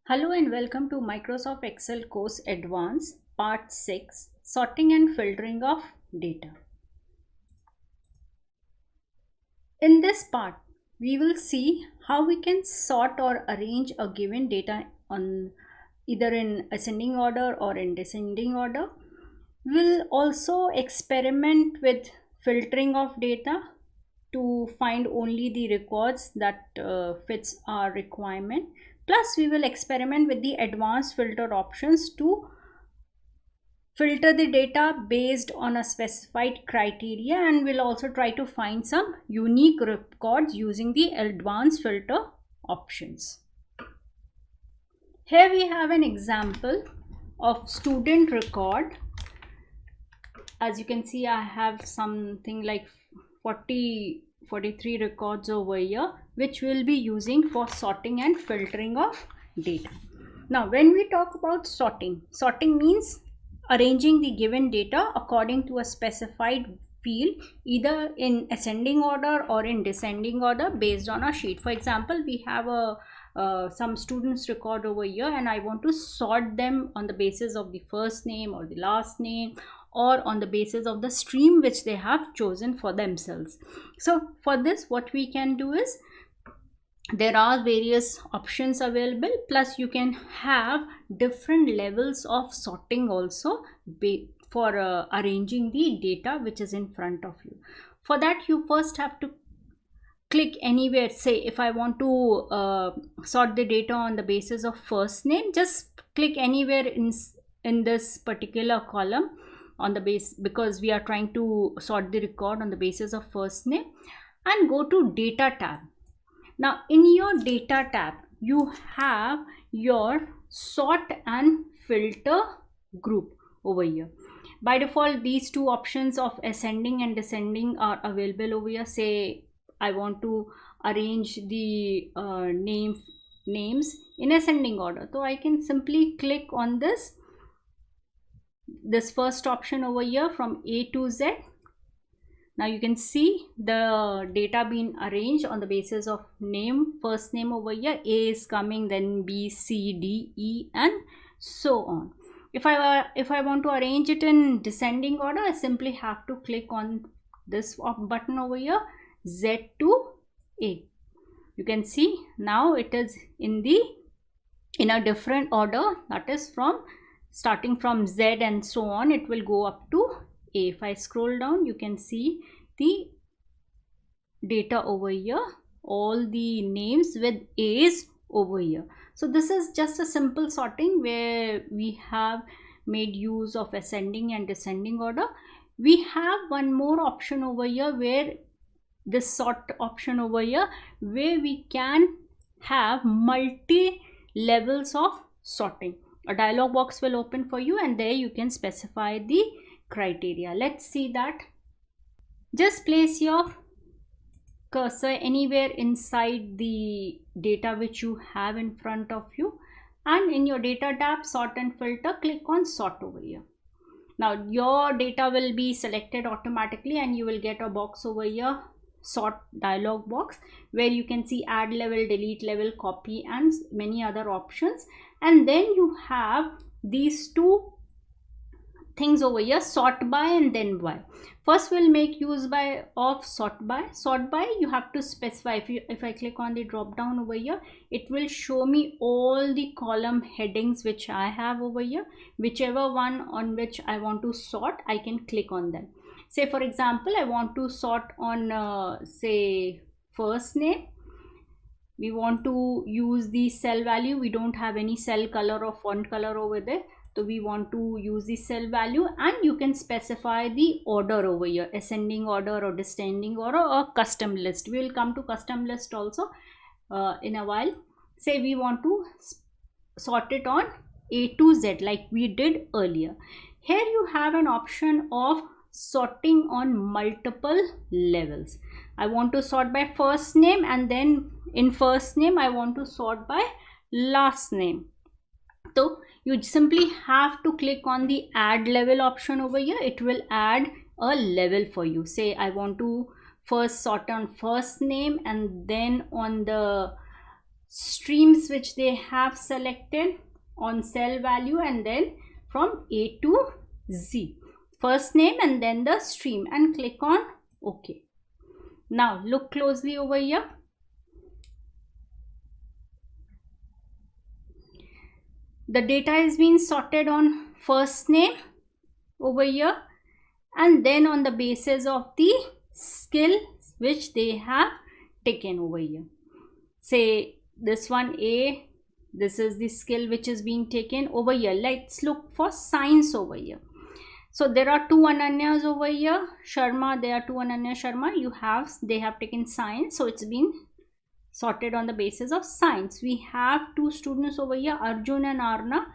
Hello and welcome to Microsoft Excel course Advanced Part 6 Sorting and Filtering of Data. In this part, we will see how we can sort or arrange a given data on either in ascending order or in descending order. We'll also experiment with filtering of data to find only the records that fits our requirement. Plus we will experiment with the advanced filter options to filter the data based on a specified criteria, and we'll also try to find some unique records using the advanced filter options. Here we have an example of student record. As you can see, I have something like 43 records over here, which we'll be using for sorting and filtering of data. Now when we talk about sorting means arranging the given data according to a specified field, either in ascending order or in descending order based on a sheet. For example, we have some students record over here, and I want to sort them on the basis of the first name or the last name, or on the basis of the stream which they have chosen for themselves. So for this, what we can do is, there are various options available, plus you can have different levels of sorting also for arranging the data which is in front of you. For that, you first have to click anywhere. Say if I want to sort the data on the basis of first name, just click anywhere in this particular column on the base, because we are trying to sort the record on the basis of first name, and go to data tab. Now in your data tab, you have your sort and filter group over here. By default, these two options of ascending and descending are available over here. Say I want to arrange the names in ascending order, so I can simply click on this first option over here from A to Z. Now you can see the data being arranged on the basis of name, first name over here. A is coming, then B, C, D, E, and so on. If I want to arrange it in descending order, I simply have to click on this button over here, Z to A. You can see now it is in a different order, that is from starting from Z and so on, it will go up to A. If I scroll down, you can see the data over here, all the names with A's over here. So this is just a simple sorting where we have made use of ascending and descending order. We have one more option over here, where this sort option over here, where we can have multi levels of sorting. A dialog box will open for you, and there you can specify the criteria. Let's see that. Just place your cursor anywhere inside the data which you have in front of you, and in your data tab, sort and filter, click on sort over here. Now your data will be selected automatically, and you will get a box over here, sort dialog box, where you can see add level, delete level, copy, and many other options. And then you have these two things over here, sort by and then by. First we'll make use of sort by. Sort by, you have to specify. If I click on the drop down over here, it will show me all the column headings which I have over here. Whichever one on which I want to sort, I can click on them. Say for example, I want to sort on say first name. We want to use the cell value. We don't have any cell color or font color over there, so we want to use the cell value, and you can specify the order over here, ascending order or descending order, or custom list. We will come to custom list also in a while. Say we want to sort it on A to Z like we did earlier. Here you have an option of sorting on multiple levels. I want to sort by first name, and then in first name I want to sort by last name. So you simply have to click on the add level option over here. It will add a level for you. Say I want to first sort on first name, and then on the streams which they have selected on cell value, and then from A to Z, first name and then the stream, and click on OK. Now look closely over here. The data is being sorted on first name over here, and then on the basis of the skill which they have taken over here. Say this one A, this is the skill which is being taken over here. Let's look for science over here. So there are two Ananyas over here, Sharma, there are two Ananya Sharma, they have taken science, so it's been sorted on the basis of science. We have two students over here, Arjun and Arna.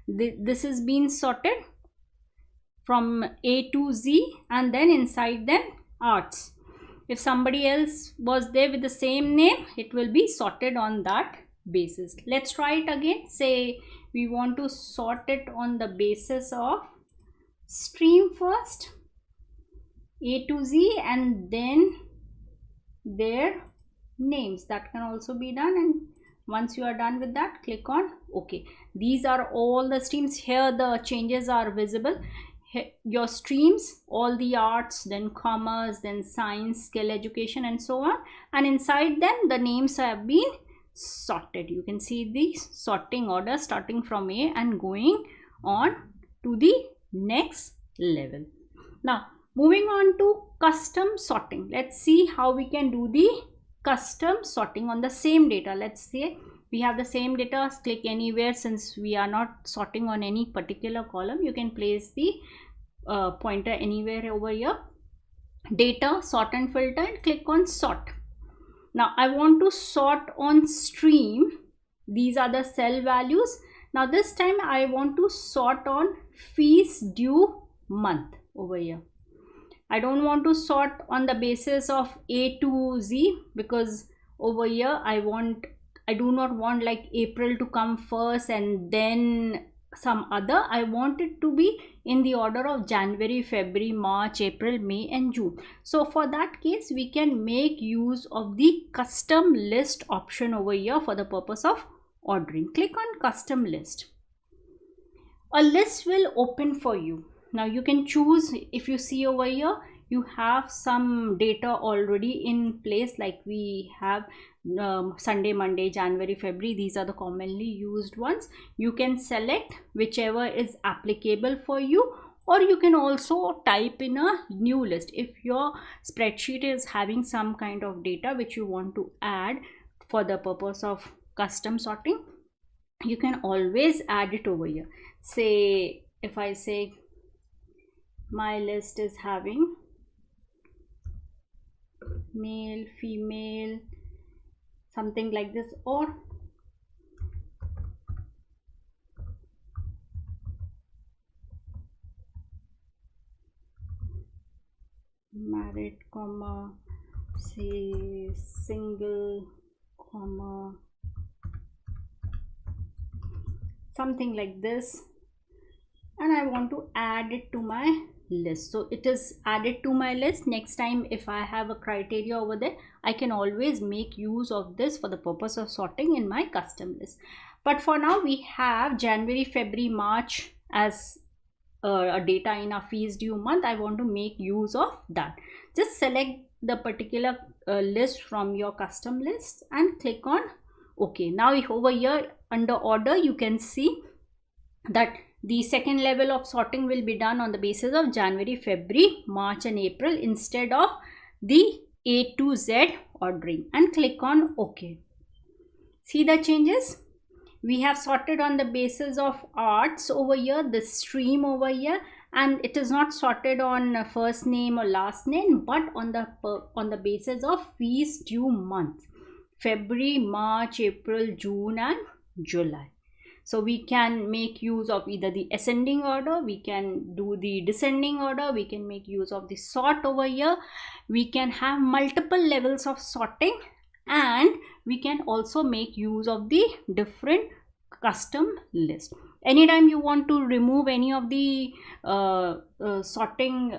This is being sorted from A to Z, and then inside them arts. If somebody else was there with the same name, it will be sorted on that basis. Let's try it again. Say we want to sort it on the basis of stream first, A to Z, and then their names. That can also be done, and once you are done with that, click on OK. These are all the streams. Here the changes are visible. Your streams, all the arts, then commerce, then science, skill, education, and so on, and inside them the names have been sorted. You can see the sorting order starting from A and going on to the next level. Now moving on to custom sorting. Let's see how we can do the custom sorting on the same data. Let's say we have the same data, click anywhere. Since we are not sorting on any particular column, you can place the pointer anywhere over here, data, sort and filter, and click on sort. Now I want to sort on stream. These are the cell values. Now this time I want to sort on fees due month over here. I don't want to sort on the basis of A to Z, because over here I do not want like April to come first and then some other. I want it to be in the order of January, February, March, April, May, and June. So for that case, we can make use of the custom list option over here for the purpose of ordering. Click on custom list. A list will open for you. Now you can choose. If you see over here, you have some data already in place, like we have Sunday, Monday, January, February. These are the commonly used ones. You can select whichever is applicable for you, or you can also type in a new list. If your spreadsheet is having some kind of data which you want to add for the purpose of custom sorting, you can always add it over here. Say if I say my list is having male, female, something like this, or married, comma, say single, comma, something like this, and I want to add it to my list. So it is added to my list. Next time if I have a criteria over there, I can always make use of this for the purpose of sorting in my custom list. But for now we have January, February, March as a data in a fees due month. I want to make use of that. Just select the particular list from your custom list and click on OK. Now over here under order, you can see that the second level of sorting will be done on the basis of January, February, March, and April instead of the A to Z ordering, and click on OK. See the changes? We have sorted on the basis of arts over here, the stream over here, and it is not sorted on first name or last name, but on the basis of fees due month: February, March, April, June, and July. So we can make use of either the ascending order, we can do the descending order, we can make use of the sort over here. We can have multiple levels of sorting, and we can also make use of the different custom list. anytime you want to remove any of the sorting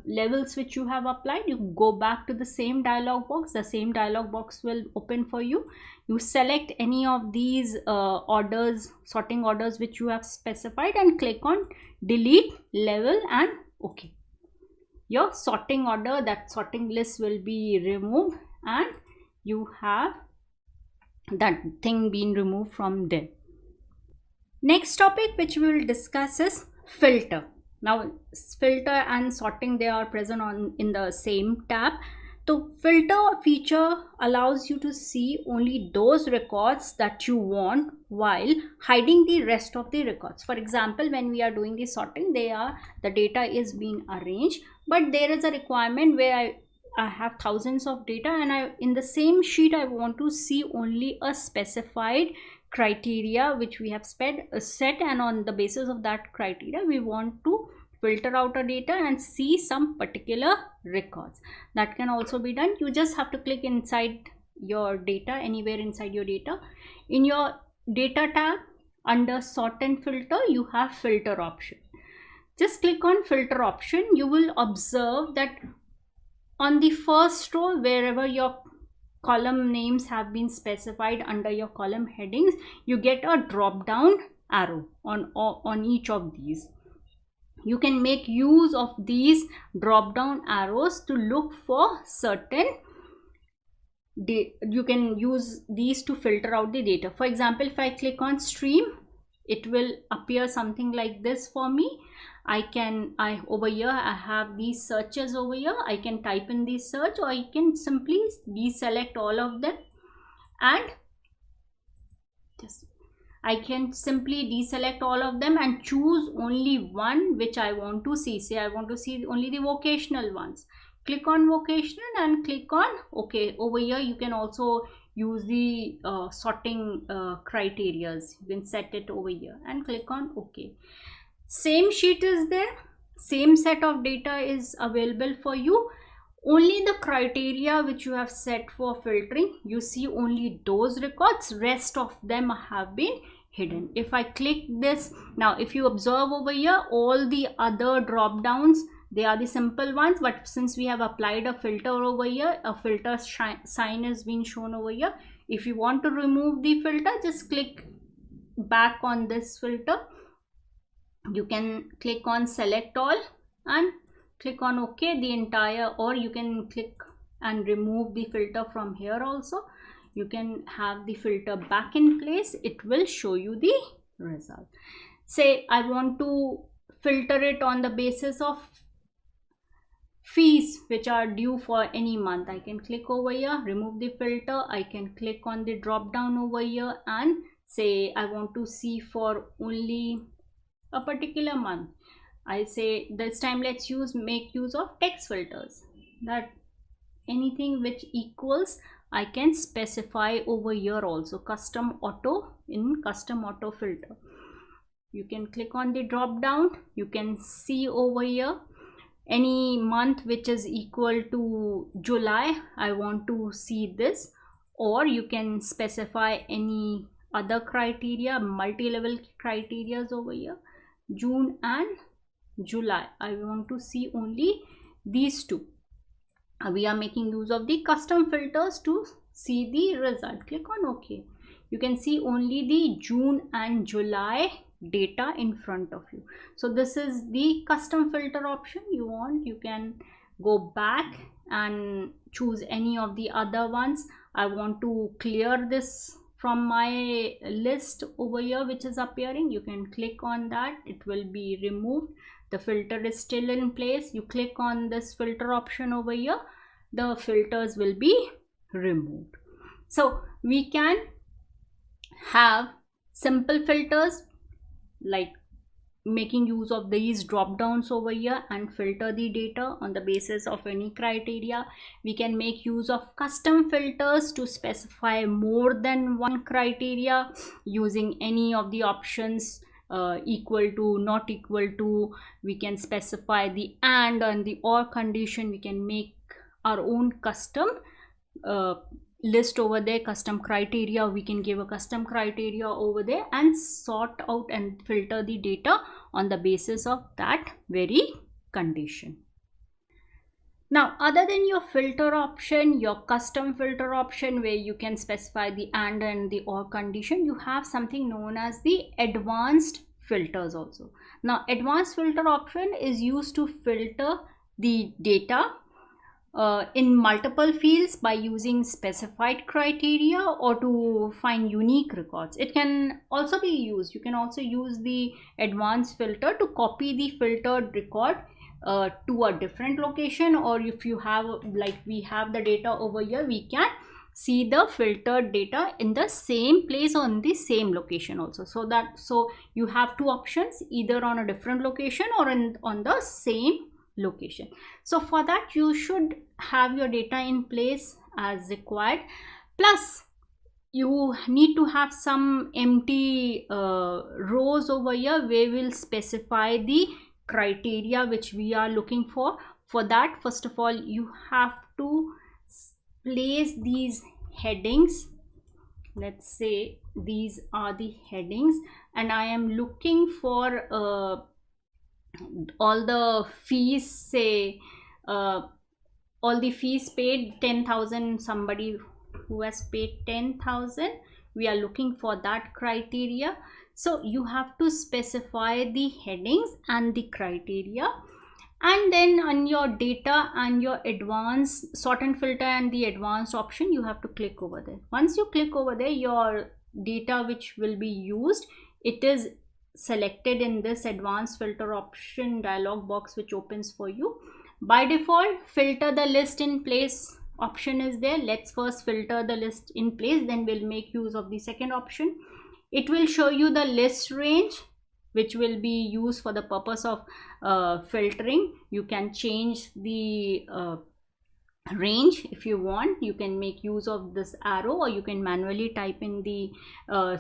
levels which you have applied, you go back to the same dialog box. The same dialog box will open for you. You select any of these sorting orders which you have specified, and click on delete level and OK. Your sorting order, that sorting list will be removed, and you have that thing being removed from there. Next topic which we will discuss is filter. Now filter and sorting, they are present in the same tab. So filter feature allows you to see only those records that you want while hiding the rest of the records. For example, when we are doing the sorting, the data is being arranged, but there is a requirement where I have thousands of data, and in the same sheet I want to see only a specified criteria which we have set, and on the basis of that criteria we want to filter out our data and see some particular records. That can also be done. You just have to click inside your data, anywhere inside your data. In your data tab, under sort and filter, you have filter option. Just click on filter option. You will observe that on the first row, wherever your column names have been specified under your column headings, you get a drop down arrow on each of these. You can make use of these drop down arrows to look for certain you can use these to filter out the data. For example, if I click on stream, it will appear something like this for me. Over here I have these searches over here. I can type in the search, or I can simply deselect all of them, and I can simply deselect all of them and choose only one which I want to see. Say I want to see only the vocational ones. Click on vocational and click on OK. Over here you can also use the sorting criterias. You can set it over here and click on OK. Same sheet is there, same set of data is available for you. Only the criteria which you have set for filtering, you see only those records, rest of them have been hidden. If I click this, now if you observe over here, all the other drop downs, they are the simple ones, but since we have applied a filter over here, a filter sign is being shown over here. If you want to remove the filter, just click back on this filter. You can click on select all and click on OK the entire, or you can click and remove the filter from here also. You can have the filter back in place. It will show you the result. Say I want to filter it on the basis of fees which are due for any month. I can click over here, remove the filter. I can click on the drop down over here and say I want to see for only a particular month. I say this time let's make use of text filters, that anything which equals I can specify over here also, custom auto, in custom auto filter. You can click on the drop down. You can see over here any month which is equal to July. I want to see this, or you can specify any other criteria, multi-level criteria over here. June and July, I want to see only these two. We are making use of the custom filters to see the result. Click on OK. You can see only the June and July data in front of you. So this is the custom filter option you want. You can go back and choose any of the other ones. I want to clear this from my list over here which is appearing. You can click on that, it will be removed. The filter is still in place. You click on this filter option over here, the filters will be removed. So we can have simple filters like making use of these drop downs over here and filter the data on the basis of any criteria. We can make use of custom filters to specify more than one criteria using any of the options, equal to, not equal to. We can specify the and the or condition. We can make our own custom list over there, custom criteria, we can give a custom criteria over there and sort out and filter the data on the basis of that very condition. Now, other than your filter option, your custom filter option, where you can specify the and the or condition, you have something known as the advanced filters also. Now, advanced filter option is used to filter the data in multiple fields by using specified criteria or to find unique records. It can also be used, you can also use the advanced filter to copy the filtered record to a different location, or if you have, like we have the data over here, we can see the filtered data in the same place on the same location also. So you have two options, either on a different location or on the same location. So for that, you should have your data in place as required, plus you need to have some empty rows over here where we'll specify the criteria which we are looking for. For that, first of all, you have to place these headings. Let's say these are the headings, and I am looking for all the fees, say all the fees paid 10,000, somebody who has paid 10,000, we are looking for that criteria. So you have to specify the headings and the criteria, and then on your data and your advanced sort and filter and the advanced option, you have to click over there. Once you click over there, your data which will be used, it is selected in this advanced filter option dialog box which opens for you. By default, filter the list in place option is there. Let's first filter the list in place, then we'll make use of the second option. It will show you the list range which will be used for the purpose of filtering. You can change the range if you want. You can make use of this arrow, or you can manually type in the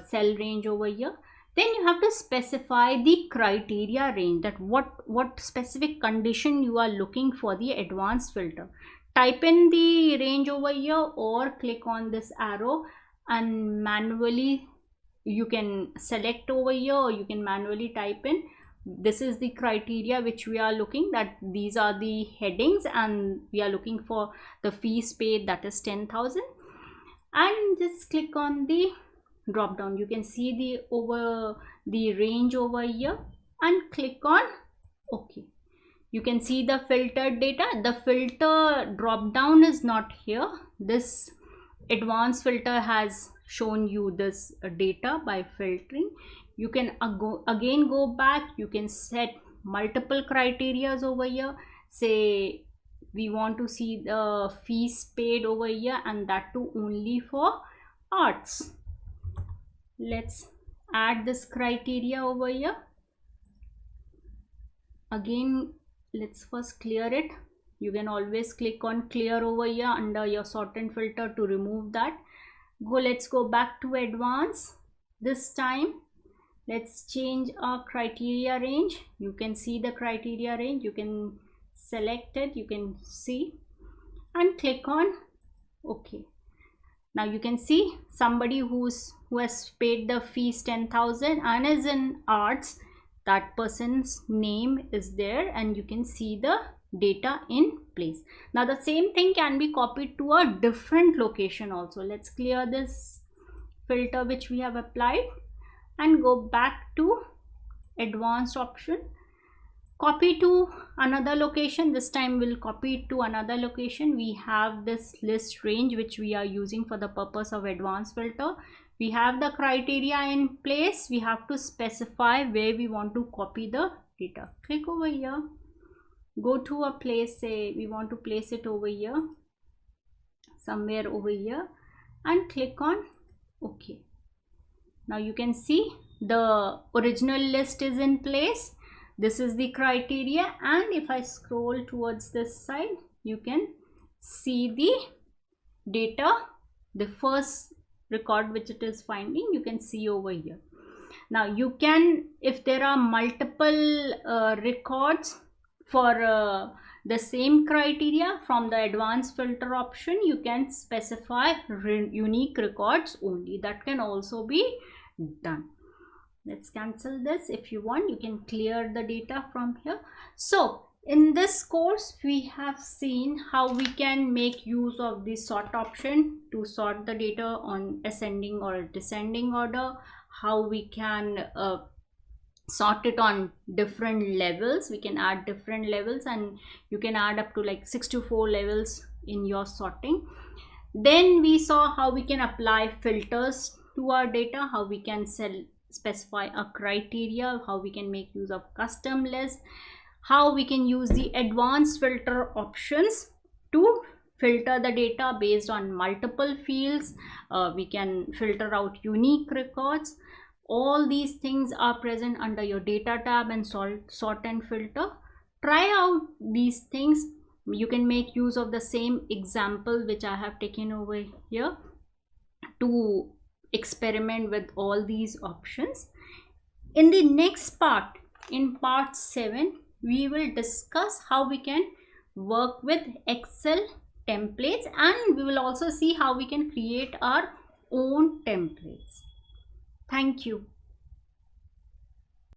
cell range over here. Then you have to specify the criteria range, that what specific condition you are looking for the advanced filter. Type in the range over here, or click on this arrow and manually you can select over here, or you can manually type in. This is the criteria which we are looking, that these are the headings, and we are looking for the fees paid, that is 10,000, and just click on the drop down. You can see the range over here and click on OK. You can see the filtered data. The filter drop down is not here. This advanced filter has shown you this data by filtering. You can again go back. You can set multiple criterias over here. Say we want to see the fees paid over here, and that too only for arts. Let's add this criteria over here. Again, let's first clear it. You can always click on clear over here under your sort and filter to remove that. Let's go back to advanced. This time let's change our criteria range. You can see the criteria range, you can select it, you can see, and click on OK. Now you can see somebody who has paid the fees 10,000 and is in arts, that person's name is there, and you can see the data in place. Now the same thing can be copied to a different location also. Let's clear this filter which we have applied and go back to advanced option. Copy to another location. This time we'll copy it to another location. We have this list range which we are using for the purpose of advanced filter. We have the criteria in place. We have to specify where we want to copy the data. Click over here, go to a place, say we want to place it over here, somewhere over here, and click on OK. Now you can see the original list is in place. This is the criteria, and if I scroll towards this side, you can see the data, the first record which it is finding, you can see over here. Now you can, if there are multiple records for the same criteria from the advanced filter option, you can specify unique records only. That can also be done. Let's cancel this. If you want, you can clear the data from here. So in this course, we have seen how we can make use of the sort option to sort the data on ascending or descending order, how we can sort it on different levels. We can add different levels, and you can add up to like 64 levels in your sorting. Then we saw how we can apply filters to our data, how we can specify a criteria, how we can make use of custom list, how we can use the advanced filter options to filter the data based on multiple fields. We can filter out unique records. All these things are present under your data tab and sort and filter. Try out these things. You can make use of the same example which I have taken over here to experiment with all these options. In the next part, in part 7, we will discuss how we can work with Excel templates, and we will also see how we can create our own templates. Thank you.